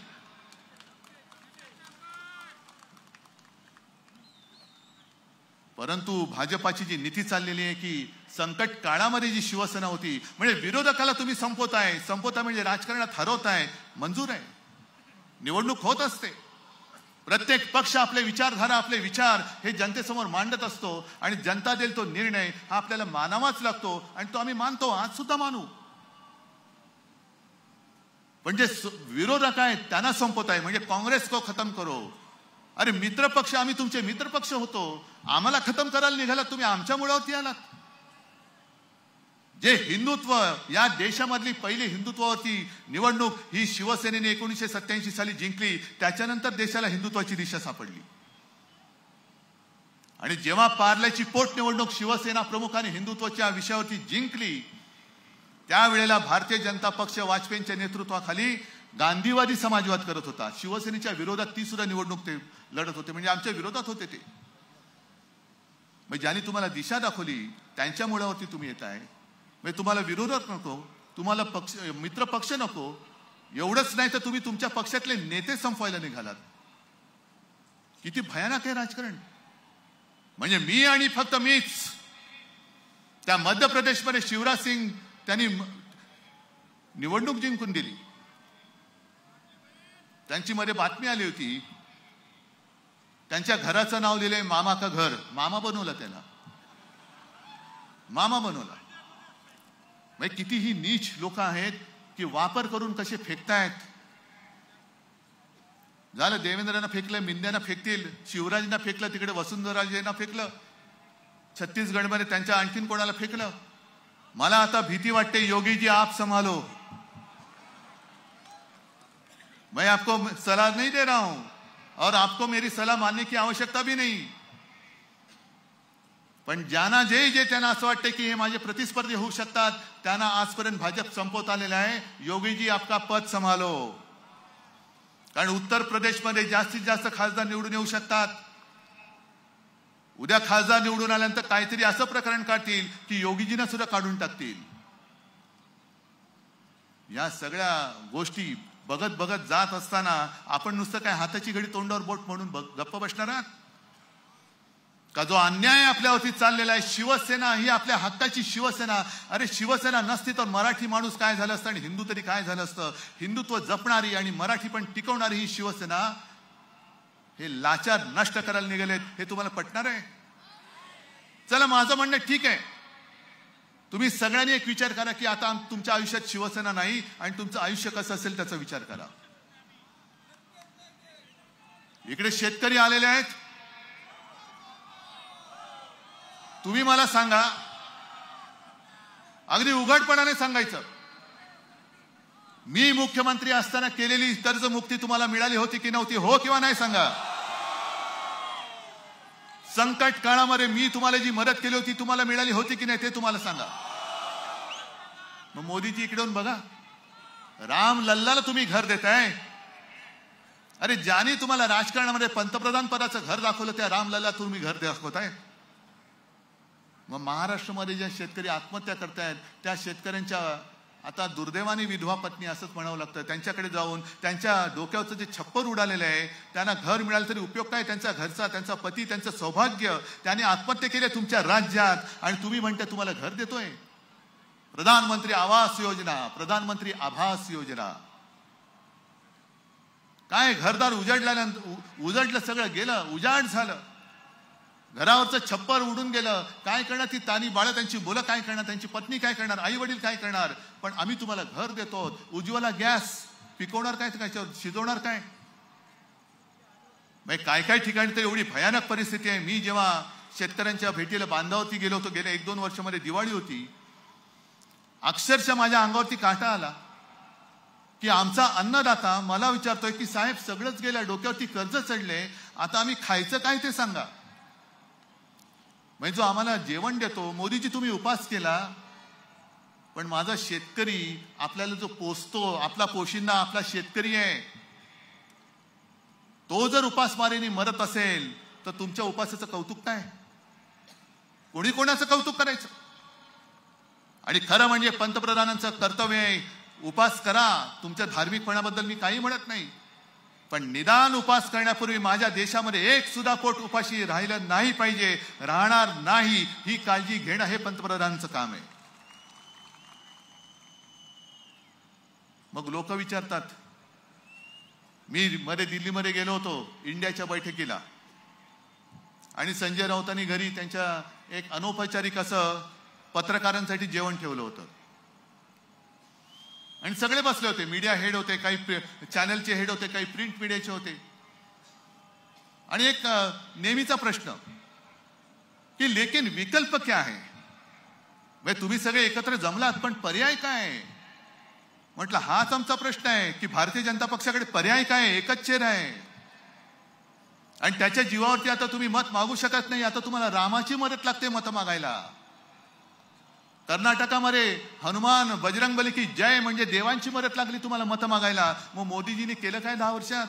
[SPEAKER 1] परंतु भाजपाची जी नीती चाललेली आहे की संकट काळामध्ये जी शिवसेना होती, म्हणजे विरोधकाला तुम्ही संपवताय म्हणजे राजकारणात हरवताय, मंजूर आहे. निवडणूक होत असते, प्रत्येक पक्ष आपले विचारधारा, आपले विचार हे जनतेसमोर मांडत असतो आणि जनता देईल तो निर्णय हा आपल्याला मानावाच लागतो आणि तो आम्ही मानतो, आज सुद्धा मानू. पण जे विरोधक आहेत त्यांना संपवताय, म्हणजे काँग्रेस को खतम करो. अरे मित्रपक्ष, आम्ही तुमचे मित्रपक्ष होतो, आम्हाला खतम करायला निघाला तुम्ही, आमच्या मुळावरती आलात. जे हिंदुत्व, या देशामधली पहिली हिंदुत्वावरती निवडणूक ही शिवसेनेने 1987 साली जिंकली, त्याच्यानंतर देशाला हिंदुत्वाची दिशा सापडली. आणि जेव्हा पार्ल्याची पोटनिवडणूक शिवसेना प्रमुखाने हिंदुत्वाच्या विषयावरती जिंकली, त्यावेळेला भारतीय जनता पक्ष वाजपेयींच्या नेतृत्वाखाली गांधीवादी समाजवाद करत होता. शिवसेनेच्या विरोधात ती सुद्धा निवडणूक ते लढत होते, म्हणजे आमच्या विरोधात होते ते. मग ज्यांनी तुम्हाला दिशा दाखवली त्यांच्या मुळावरती तुम्ही येत आहे. म्हणजे तुम्हाला विरोधक नको, तुम्हाला पक्ष मित्र पक्ष नको. एवढंच नाही तर तुम्ही तुमच्या पक्षातले नेते संपवायला निघालात. किती भयानक आहे राजकारण. म्हणजे मी आणि फक्त मीच. त्या मध्य प्रदेशमध्ये शिवराज सिंग त्यांनी निवडणूक जिंकून दिली. त्यांची मध्ये बातमी आली होती, त्यांच्या घराचं नाव लिहिलंय मामा का घर. मामा बनवला त्याला, मामा बनवला. म्हणजे कितीही नीच लोक आहेत की वापर करून कसे फेकतायत. झालं, देवेंद्रांना फेकलं, मिंद्यांना फेकतील, शिवराजांना फेकलं, तिकडे वसुंधराजेंना फेकलं, छत्तीसगडमध्ये त्यांच्या आणखीन कोणाला फेकलं. मला आता भीती वाटते, योगी जी आप संभालो. मैं आपको सलाह नहीं दे रहा हूं और आपको मेरी सलाह मानने की आवश्यकता भी नहीं. पण ज्यांना जे त्यांना असं वाटतं की हे माझे प्रतिस्पर्धी होऊ शकतात, त्यांना आजपर्यंत भाजप संपवत आलेला आहे. योगीजी आपका पद संभालो. कारण उत्तर प्रदेशमध्ये जास्तीत जास्त खासदार निवडून येऊ शकतात. उद्या खासदार निवडून आल्यानंतर काहीतरी असं प्रकरण काढतील की योगीजींना सुद्धा काढून टाकतील. या सगळ्या गोष्टी बघत बघत जात असताना आपण नुसतं काय हाताची घडी तोंडावर बोट म्हणून गप्प बसणार आहात का? जो अन्याय आपल्यावरती चाललेला आहे, शिवसेना ही आपल्या हक्काची शिवसेना. अरे शिवसेना नसती तर मराठी माणूस काय झालं असतं आणि हिंदू तरी काय झालं असतं. हिंदुत्व जपणारी आणि मराठी पण टिकवणारी ही शिवसेना हे लाचार नष्ट करायला निघालेत. हे तुम्हाला पटणार आहे? चला, माझं म्हणणं ठीक आहे, तुम्ही सगळ्यांनी एक विचार करा की आता तुमच्या आयुष्यात शिवसेना नाही आणि तुमचं आयुष्य कसं असेल त्याचा विचार करा. इकडे शेतकरी आलेले आहेत. तुम्ही मला सांगा, अगदी उघडपणाने सांगायचं, मी मुख्यमंत्री असताना केलेली कर्जमुक्ती तुम्हाला मिळाली होती की नव्हती? हो किंवा नाही सांगा. संकट काळामध्ये मी तुम्हाला जी मदत केली होती तुम्हाला मिळाली होती की नाही ते तुम्हाला सांगा. मग मोदीजी इकडे येऊन बघा, राम लल्लाला तुम्ही घर देताय. अरे ज्याने तुम्हाला राजकारणामध्ये पंतप्रधान पदाचं घर दाखवलं त्या राम लल्ला तुम्ही घर दाखवताय. मग महाराष्ट्रामध्ये ज्या शेतकरी आत्महत्या करतायत त्या शेतकऱ्यांच्या आता दुर्दैवाने विधवा पत्नी असंच म्हणावं लागतं, त्यांच्याकडे जाऊन त्यांच्या डोक्यावरचं जे छप्पर उडालेलं आहे त्यांना घर मिळालं तरी उपयोग काय. त्यांचा घरचा, त्यांचा पती, त्यांचं सौभाग्य, त्याने आत्महत्या केली तुमच्या राज्यात आणि तुम्ही म्हणता तुम्हाला घर देतोय. प्रधानमंत्री आवास योजना, प्रधानमंत्री आभास योजना, काय घरदार उजडलं, सगळं गेलं, उजाड झालं. घरावरचं छप्पर उडून गेलं. काय करणार ती तानी बाळं, त्यांची मुलं काय करणार, त्यांची पत्नी काय करणार, आई वडील काय करणार. पण आम्ही तुम्हाला घर देतो. उज्ज्वला गॅस पिकवणार काय, त्याच्यावर शिजवणार काय. काय काय ठिकाणी तर एवढी भयानक परिस्थिती आहे. मी जेव्हा शेतकऱ्यांच्या भेटीला बांधावरती गेलो होतो गेल्या 1-2 वर्षामध्ये, दिवाळी होती, अक्षरशः माझ्या अंगावरती काटा आला की आमचा अन्नदाता मला विचारतोय की साहेब सगळंच गेलं, डोक्यावरती कर्ज चढले, आता आम्ही खायचं काय ते सांगा. म्हणजे जो आम्हाला जेवण देतो, मोदीजी तुम्ही उपास केला, पण माझा शेतकरी आपल्याला जो पोसतो, आपला पोशिंदा आपला शेतकरी आहे, तो जर उपासमारीने मरत असेल तर तुमच्या उपासाचं कौतुक काय. कोणी कोणाचं कौतुक करायचं. आणि खरं म्हणजे पंतप्रधानांचं कर्तव्य आहे उपास करा. तुमच्या धार्मिकपणाबद्दल मी काही म्हणत नाही, पण निदान उपास करण्यापूर्वी माझ्या देशामध्ये एक सुद्धा पोट उपाशी राहिलं नाही पाहिजे, राहणार नाही, ही काळजी घेणं हे पंतप्रधानांचं काम आहे. मग लोक विचारतात, मी दिल्लीमध्ये गेलो होतो इंडियाच्या बैठकीला आणि संजय राऊतांनी घरी त्यांच्या एक अनौपचारिक असं पत्रकारांसाठी जेवण ठेवलं होतं आणि सगळे बसले होते. मीडिया हेड होते, काही चॅनलचे हेड होते, काही प्रिंट मीडियाचे होते. आणि एक नेहमीचा प्रश्न की लेकिन विकल्प क्या है. म्हणजे तुम्ही सगळे एकत्र जमलात पण पर्याय काय. म्हटलं हाच आमचा प्रश्न आहे की भारतीय जनता पक्षाकडे पर्याय काय, एकच चेहरा आहे आणि त्याच्या जीवावरती आता तुम्ही मत मागू शकत नाही. आता तुम्हाला रामाची मदत लागते मत मागायला. कर्नाटकामध्ये हनुमान बजरंगबली की जय म्हणजे देवांची मदत लागली तुम्हाला मत मागायला. मग मोदीजींनी केलं काय 10 वर्षात.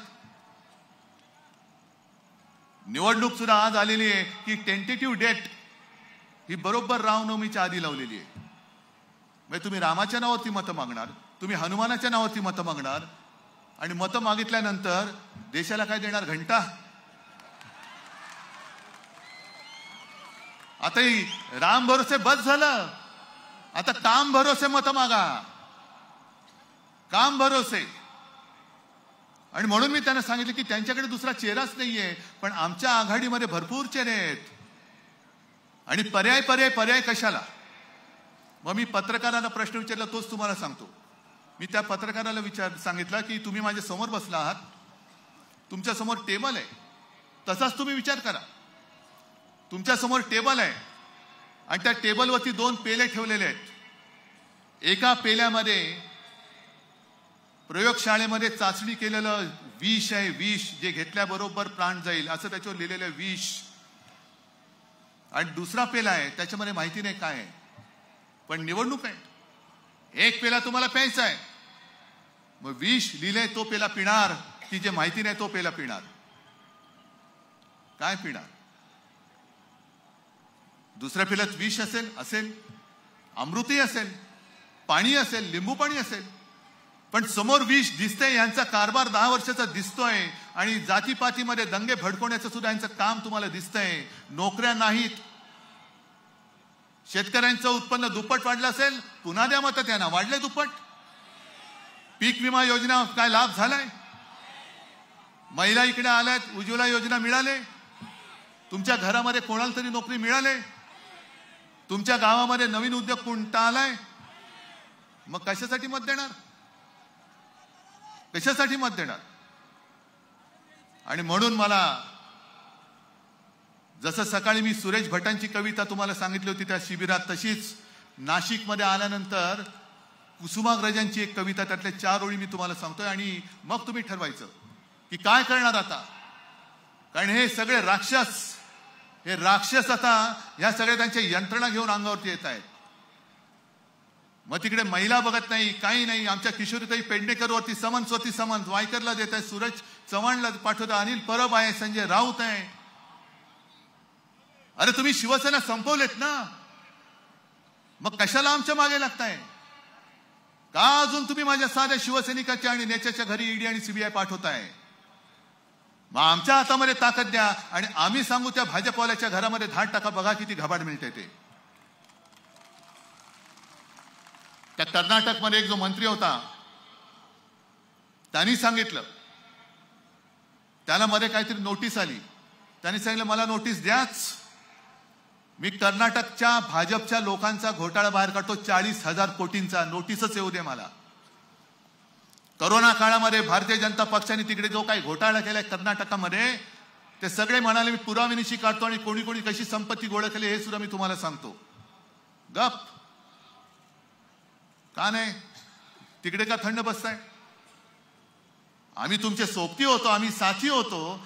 [SPEAKER 1] निवडणूक सुद्धा आज आलेली आहे की टेंटेटिव्ह डेट ही बरोबर रामनवमीच्या आधी लावलेली आहे. म्हणजे तुम्ही रामाच्या नावावरती मतं मागणार, तुम्ही हनुमानाच्या नावावरती मतं मागणार आणि मतं मागितल्यानंतर देशाला काय देणार, घंटा. आता ही राम भरोसे बस झालं, आता काम भरोसे मतं मागा, काम भरोसे. आणि म्हणून मी त्यांना सांगितलं की त्यांच्याकडे दुसरा चेहराच नाहीये, पण आमच्या आघाडीमध्ये भरपूर चेहरे आहेत आणि पर्याय पर्याय पर्याय कशाला. मग मी पत्रकाराला प्रश्न विचारला, तोच तुम्हाला सांगतो. मी त्या पत्रकाराला सांगितलं की तुम्ही माझ्या समोर बसला आहात, तुमच्या समोर टेबल आहे, तसाच तुम्ही विचार करा. तुमच्या समोर टेबल आहे आणि त्या टेबलवरती 2 पेले ठेवलेले आहेत. एका पेल्यामध्ये प्रयोगशाळेमध्ये चाचणी केलेलं विष आहे, विष जे घेतल्याबरोबर प्राण जाईल असं त्याच्यावर लिहिलेलं विष. आणि दुसरा पेला आहे त्याच्यामध्ये माहिती नाही काय आहे, पण निवडणूक आहे. एक पेला तुम्हाला प्यायचा आहे, मग विष लिहिले तो पेला पिणार की जे माहिती नाही तो पेला पिणार. काय पिणार. दुसऱ्या पेल्यात विष असेल, अमृतही असेल, पाणी असेल, लिंबू पाणी असेल, पण समोर विष दिसतंय. यांचा कारभार 10 वर्षाचा दिसतोय आणि जातीपातीमध्ये दंगे भडकवण्याचं सुद्धा यांचं काम तुम्हाला दिसतंय. नोकऱ्या नाहीत, शेतकऱ्यांचं उत्पन्न दुप्पट वाढलं असेल, पुन्हा द्या मतं त्यांना, वाढले दुप्पट. पीक विमा योजना काय लाभ झालाय, महिला इकडे आल्यात, उज्ज्वला योजना मिळाले, तुमच्या घरामध्ये कोणाला तरी नोकरी मिळाले, तुमच्या गावामध्ये नवीन उद्योग कोणता आलाय. मग कशासाठी मत देणार, कशासाठी मत देणार. आणि म्हणून मला जसं सकाळी मी सुरेश भटांची कविता तुम्हाला सांगितली होती त्या शिबिरात, तशीच नाशिकमध्ये आल्यानंतर कुसुमाग्रजांची एक कविता, त्यातल्या 4 ओळी मी तुम्हाला सांगतोय आणि मग तुम्ही ठरवायचं की काय करणार आता. कारण हे सगळे राक्षस हे राक्षस आता या सगळ्या त्यांच्या यंत्रणा घेऊन अंगावरती येत आहेत. मग तिकडे महिला बघत नाही, काही नाही. आमच्या किशोरीताई पेडणेकरवरती समन्स वायकरला देत आहे, सूरज चव्हाणला पाठवत, अनिल परब आहे, संजय राऊत आहे. अरे तुम्ही शिवसेना संपवलेत ना, मग कशाला आमच्या मागे लागताय? का अजून तुम्ही माझ्या साध्या शिवसैनिकाच्या आणि नेत्याच्या घरी ईडी आणि सीबीआय पाठवताय? मग आमच्या हातामध्ये ताकद द्या आणि आम्ही सांगू त्या भाजपवाल्याच्या घरामध्ये धाड टाका, बघा किती घबाड मिळते ते. त्या कर्नाटकमध्ये एक जो मंत्री होता त्यांनी सांगितलं, त्याला मध्ये काहीतरी नोटीस आली, त्यांनी सांगितलं मला नोटीस द्याच, मी कर्नाटकच्या भाजपच्या लोकांचा घोटाळा बाहेर काढतो 40,000 कोटींचा, नोटीसच येऊ दे मला. कोरोना काळामध्ये भारतीय जनता पक्षाने तिकडे जो काही घोटाळा केलाय कर्नाटकामध्ये, ते सगळे म्हणाले मी पुराव्यानिशी काढतो आणि कोणी कोणी कशी संपत्ती गोळा केली हे सुद्धा मी तुम्हाला सांगतो. गप का नाही? तिकडे का थंड बसताय? आम्ही तुमचे सोबती होतो, आम्ही साथी होतो.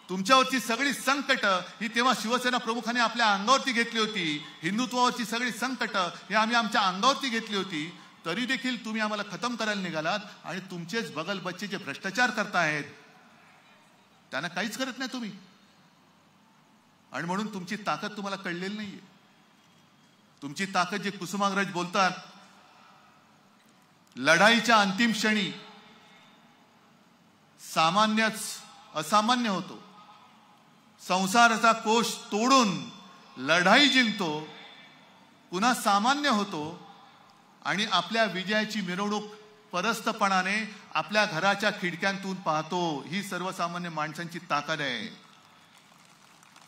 [SPEAKER 1] तुमच्यावरची सगळी संकट ही तेव्हा शिवसेना प्रमुखाने आपल्या अंगावरती घेतली होती. हिंदुत्वावरची सगळी संकट हे आम्ही आमच्या अंगावरती घेतली होती. तरी देखील तुम्ही आम्हाला खतम करायला निघालात आणि तुमचेच बगल बच्चे जे भ्रष्टाचार करतायत त्यांना काहीच करत नाही तुम्ही. आणि म्हणून तुमची ताकद तुम्हाला कळलेली नाहीये. तुमची ताकद जे कुसुमाग्रज बोलतात, लढाईच्या अंतिम क्षणी सामान्यच असामान्य होतो, संसाराचा कोश तोडून लढाई जिंकतो, पुन्हा सामान्य होतो आणि आपल्या विजयाची मिरवणूक परस्तपणाने आपल्या घराच्या खिडक्यांतून पाहतो. ही सर्वसामान्य माणसांची ताकद आहे.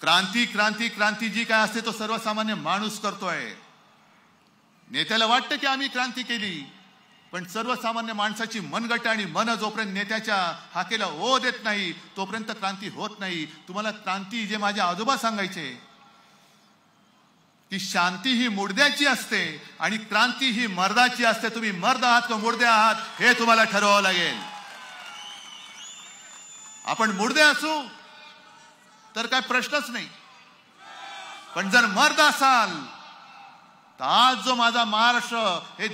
[SPEAKER 1] क्रांती क्रांती क्रांती जी काय असते तो सर्वसामान्य माणूस करतोय. नेत्याला वाटतं की आम्ही क्रांती केली, पण सर्वसामान्य माणसाची मनगट आणि मन जोपर्यंत नेत्याच्या हाकेला ओ देत नाही तोपर्यंत क्रांती होत नाही. तुम्हाला क्रांती जे माझे आजोबा सांगायचे की शांती ही मुडद्याची असते आणि क्रांती ही मर्दाची असते. तुम्ही मर्द आहात का मुडदे आहात हे तुम्हाला ठरवावं लागेल. आपण मुडदे असू तर काय प्रश्नच नाही, पण जर मर्द असाल तर आज जो माझा महाराष्ट्र हे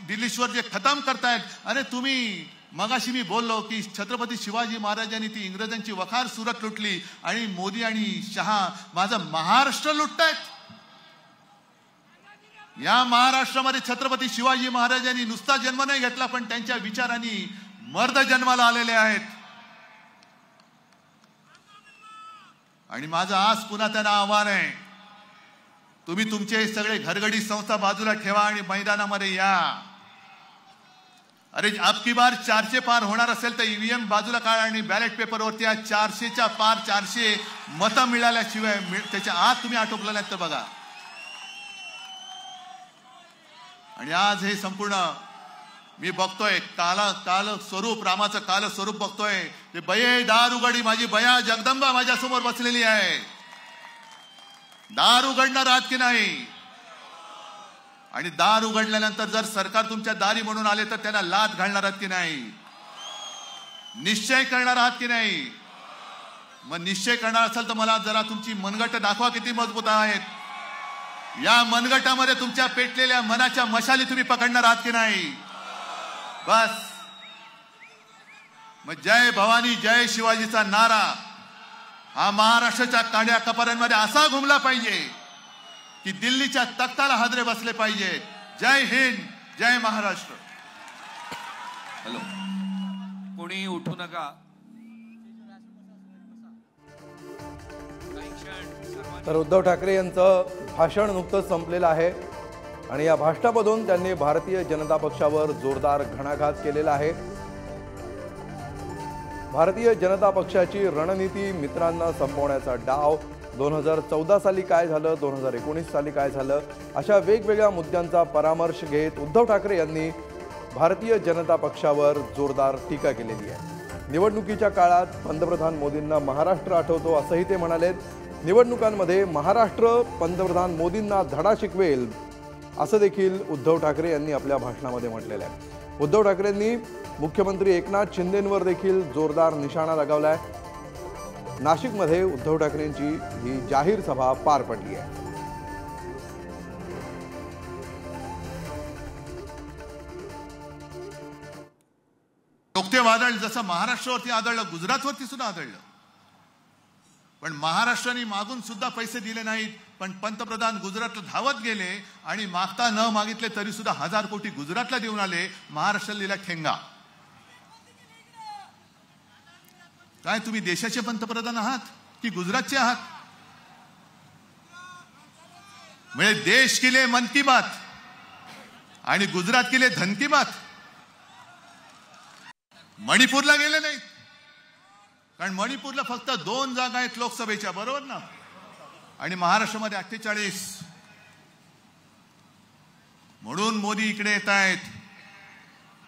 [SPEAKER 1] दिल्लीश्वर जे खतम करतायत. अरे तुम्ही मगाशी मी बोललो की छत्रपती शिवाजी महाराजांनी ती इंग्रजांची वखार सुरत लुटली आणि मोदी आणि शहा माझं महाराष्ट्र लुटतायत. या महाराष्ट्रामध्ये छत्रपती शिवाजी महाराजांनी नुसता जन्म नाही घेतला, पण त्यांच्या विचारांनी मर्द जन्माला आलेले आहेत. आणि माझं आज पुन्हा त्यांना आव्हान आहे, तुम्ही तुमचे सगळे घरगडी संस्था बाजूला ठेवा आणि मैदानामध्ये या. अरे आपकी बार 400 पार होणार असेल तर ईव्हीएम बाजूला काढा आणि बॅलेट पेपरवरती 400च्या पार 400 मतं मिळाल्याशिवाय त्याच्या आत तुम्ही आटोपला नाही तर बघा. आणि आज हे संपूर्ण मी बघतोय काल स्वरूप, रामाचं काल स्वरूप बघतोय. ते बये दार उघडी, माझी बया जगदंबा माझ्या समोर बसलेली आहे. दार उघडणार आहात की नाही? आणि दार उघडल्यानंतर जर सरकार तुमच्या दारी म्हणून आले तर त्यांना लाथ घालणार आहात की नाही? निश्चय करणार आहात की नाही? मग निश्चय करणार असाल तर मला जरा तुमची मनगट दाखवा किती मजबूत आहेत. या मनगटामध्ये तुमच्या पेटलेल्या मनाच्या मशाली तुम्ही पकडणार आहात की नाही? बस मग जय भवानी जय शिवाजीचा नारा हा महाराष्ट्राच्या काड्या कपारांमध्ये असा घुमला पाहिजे की दिल्लीच्या तख्ताला हादरे बसले पाहिजेत. जय हिंद, जय महाराष्ट्र.
[SPEAKER 3] हॅलो, कोणी उठू नका.
[SPEAKER 4] तर उद्धव ठाकरे यांचं भाषण नुकतंच संपलेलं आहे आणि या भाषणामधून त्यांनी भारतीय जनता पक्षावर जोरदार घणाघात केलेला आहे. भारतीय जनता पक्षाची रणनीती, मित्रांना संपवण्याचा डाव, 2014 साली काय झालं, 2019 साली काय झालं, अशा वेगवेगळ्या मुद्द्यांचा परामर्श घेत उद्धव ठाकरे यांनी भारतीय जनता पक्षावर जोरदार टीका केलेली आहे. निवडणुकीच्या काळात पंतप्रधान मोदींना महाराष्ट्र आठवतो असंही ते म्हणालेत. निवडणुकांमध्ये महाराष्ट्र पंतप्रधान मोदींना धडा शिकवेल असं देखील उद्धव ठाकरे यांनी आपल्या भाषणामध्ये म्हटलेलं आहे. उद्धव ठाकरेंनी मुख्यमंत्री एकनाथ शिंदेंवर देखील जोरदार निशाणा लगावलाय. नाशिकमध्ये उद्धव ठाकरेंची ही जाहीर सभा पार पडली आहे.
[SPEAKER 1] टोकते वादळ जसं महाराष्ट्रावरती आदळलं, गुजरातवरती सुद्धा आदळलं. पण महाराष्ट्राने मागून सुद्धा पैसे दिले नाहीत. पण पंतप्रधान गुजरातला धावत गेले आणि मागता न मागितले तरी सुद्धा 1000 कोटी गुजरातला देऊन आले. महाराष्ट्राला दिला ठेंगा. काय तुम्ही देशाचे पंतप्रधान आहात की गुजरातचे आहात? म्हणजे देश के लिए मन की बात आणि गुजरात के लिए धन की बात. मणिपूरला गेले नाही, कारण मणिपूरला फक्त 2 जागा आहेत लोकसभेच्या, बरोबर ना? आणि महाराष्ट्रामध्ये 48. म्हणून मोदी इकडे येत आहेत.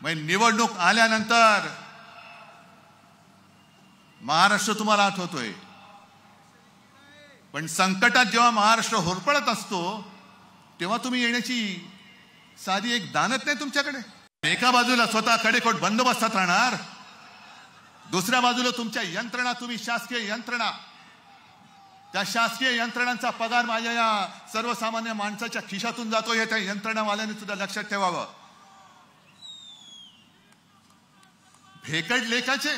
[SPEAKER 1] म्हणजे निवडणूक आल्यानंतर महाराष्ट्र तुम्हाला आठवतोय, पण संकटात जेव्हा महाराष्ट्र होरपळत असतो तेव्हा तुम्ही येण्याची साधी एक दानत नाही तुमच्याकडे. एका बाजूला स्वतः कडेकोट बंदोबस्तात राहणार, दुसऱ्या बाजूला तुमच्या यंत्रणा, तुम्ही शासकीय यंत्रणा, त्या शासकीय यंत्रणांचा पगार माझ्या या सर्वसामान्य माणसाच्या खिशातून जातो हे त्या यंत्रणावाल्यांनी सुद्धा लक्षात ठेवावं. भेकड लेखाचे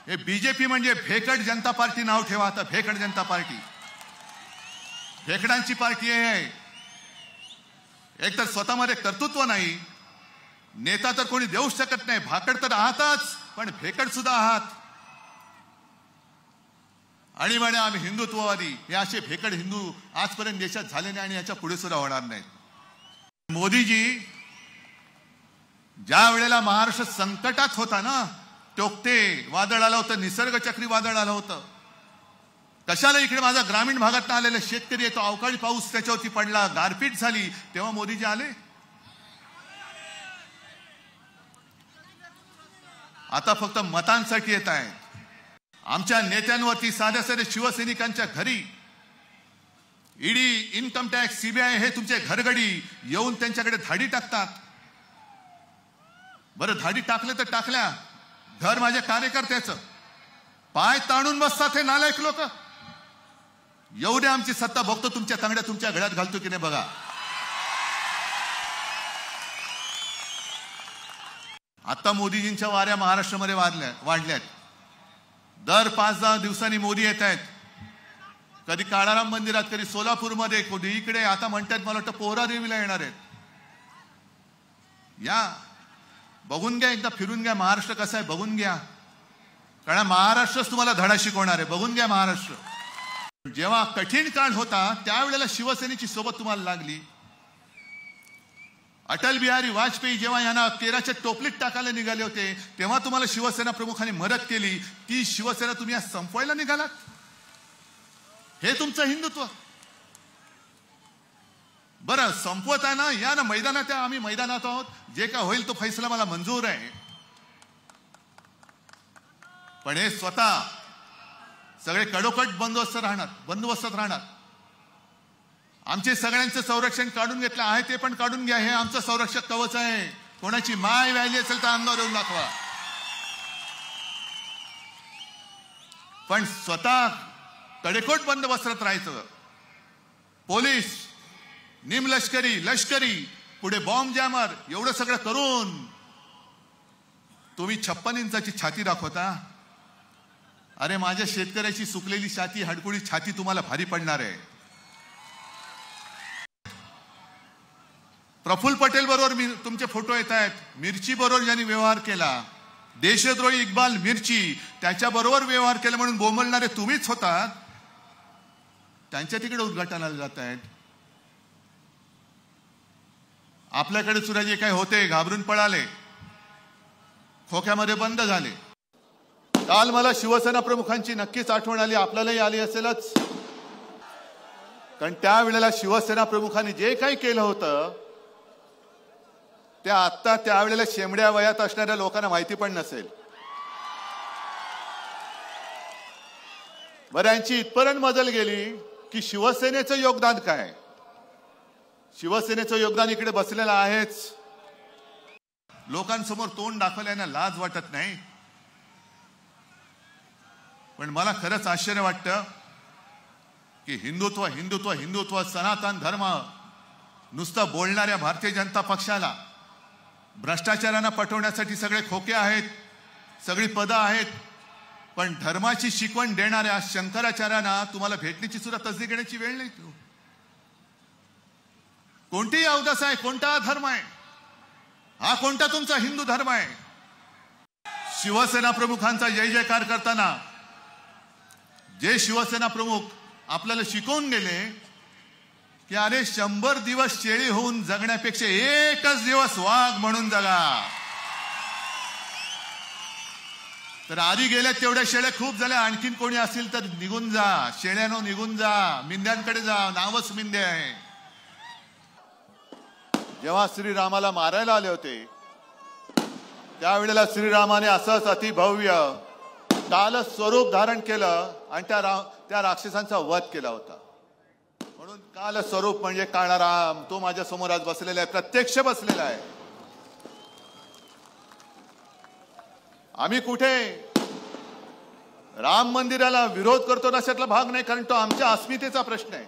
[SPEAKER 1] हे बीजेपी म्हणजे भेकड जनता पार्टी नाव ठेवा. आता भेकड जनता पार्टी भेकडांची पार्टी आहे. एक तर स्वतःमध्ये कर्तृत्व नाही, नेता तर कोणी देऊच शकत नाही, भाकड तर आहातच, पण भेकड सुद्धा आहात. आणि म्हणे आम्ही हिंदुत्ववादी. हे असे भेकड हिंदू आजपर्यंत देशात झाले नाही आणि याच्या पुढे सुद्धा होणार नाहीत. मोदीजी ज्या वेळेला महाराष्ट्र संकटात होता ना, टोकते वादळ आलं होतं, निसर्ग चक्रीवादळ आलं होतं, कशाला इकडे माझा ग्रामीण भागात आलेला शेतकरी येतो, अवकाळी पाऊस त्याच्यावरती पडला, गारपीट झाली, तेव्हा मोदीजी आले. आता फक्त मतांसाठी येत आहेत. आमच्या नेत्यांवरती, साध्या साध्या शिवसैनिकांच्या घरी ईडी, इन्कम टॅक्स, सीबीआय हे तुमचे घरगडी येऊन त्यांच्याकडे धाडी टाकतात. बरं, धाडी टाकले तर टाकल्या, घर माझ्या कार्यकर्त्याचं, पाय ताणून बसतात हे नालायक लोक. एवढी आमची सत्ता बघतो तुमच्या तांगड्या तुमच्या गळ्यात घालतो की नाही बघा. आता मोदीजींच्या वाऱ्या महाराष्ट्रामध्ये वाढल्यात. दर 5-10 दिवसांनी मोदी येत आहेत. कधी काळाराम मंदिरात, कधी सोलापूरमध्ये, कधी इकडे. आता म्हणतात मला वाटतं पोहरा देवीला येणार आहेत. या बघून घ्या, एकदा फिरून घ्या महाराष्ट्र कसा आहे बघून घ्या. कारण महाराष्ट्रच तुम्हाला धडा शिकवणार आहे. बघून घ्या महाराष्ट्र. जेव्हा कठीण काळ होता त्यावेळेला शिवसेनेची सोबत तुम्हाला लागली. अटल बिहारी वाजपेयी जेव्हा यांना केराच्या टोपलीत टाकायला निघाले होते तेव्हा तुम्हाला शिवसेना प्रमुखांनी मदत केली. ती शिवसेना तुम्ही आज संपवायला निघालात. हे तुमचं हिंदुत्व. बरं, संपवत आहे ना, या ना मैदानात. आम्ही मैदानात आहोत. जे काय होईल तो फैसला मला मंजूर आहे. पण हे स्वतः सगळे कडोकट बंदोबस्तात राहणार. आमचे सगळ्यांचं संरक्षण काढून घेतलं आहे ते पण काढून घ्या. हे आमचं संरक्षक कवच आहे. कोणाची माय व्यायली असेल तर अंगावर येऊन दाखवा. पण स्वतः कडेकोट बंदोबस्तात राहायचं. पोलीस, निमलष्करी, लष्करी, पुढे बॉम्ब जॅमर, एवढं सगळं करून तुम्ही 56 इंचाची छाती दाखवता. अरे माझ्या शेतकऱ्याची सुकलेली छाती, हडकुळी छाती तुम्हाला भारी पडणार आहे. प्रफुल्ल पटेल बरोबर तुमचे फोटो येत आहेत. मिरची बरोबर ज्यांनी व्यवहार केला, देशद्रोही इक्बाल मिरची, त्याच्याबरोबर व्यवहार केला म्हणून बोंबलणारे तुम्हीच होतात. त्यांच्या तिकडे उद्घाटनाला जात आहेत. आपल्याकडे सुद्धा जे काही होते घाबरून पळाले, खोक्यामध्ये बंद झाले. काल मला शिवसेना प्रमुखांची नक्कीच आठवण आली. आपल्यालाही आली असेलच. कारण त्यावेळेला शिवसेना प्रमुखांनी जे काही केलं होतं ते आता त्यावेळेला शेंबड्या वयात असणाऱ्या लोकांना माहिती पण नसेल. बरं, यांची इथपर्यंत मजल गेली की शिवसेनेचं योगदान काय. शिवसेनेचं योगदान इकडे बसलेलं आहेच. लोकांसमोर तोंड दाखवल्याने लाज वाटत नाही. पण मला खरंच आश्चर्य वाटतं की हिंदुत्व हिंदुत्व हिंदुत्व सनातन धर्म नुसतं बोलणाऱ्या भारतीय जनता पक्षाला भ्रष्टाचारांना पटवण्यासाठी सगळे खोके आहेत, सगळी पदं आहेत, पण धर्माची शिकवण देणाऱ्या शंकराचार्यांना तुम्हाला भेटण्याची सुद्धा तसदी घेण्याची वेळ नाही. कोणतीही अवदस आहे, कोणता धर्म आहे, हा कोणता तुमचा हिंदू धर्म आहे? शिवसेना प्रमुखांचा जय जयकार करताना जे शिवसेना प्रमुख आपल्याला शिकवून गेले की अरे 100 दिवस शेळी होऊन जगण्यापेक्षा एकच दिवस वाघ म्हणून जगा. तर आधी गेल्या तेवढ्या शेळ्या खूप झाल्या, आणखीन कोणी असतील तर निघून जा, शेळ्यानो निघून जा, मिंद्यांकडे जा, नावच मिंदे आहे. जेव्हा श्रीरामाला मारायला आले होते त्यावेळेला श्रीरामाने असंच अतिभव्य काल स्वरूप धारण केलं आणि त्या राक्षसांचा वध केला होता. म्हणून काल स्वरूप म्हणजे काळा राम तो माझ्या समोर आज बसलेला आहे, प्रत्यक्ष बसलेला आहे. आम्ही कुठे राम मंदिराला विरोध करतो अशातला भाग नाही, कारण तो आमच्या अस्मितेचा प्रश्न आहे.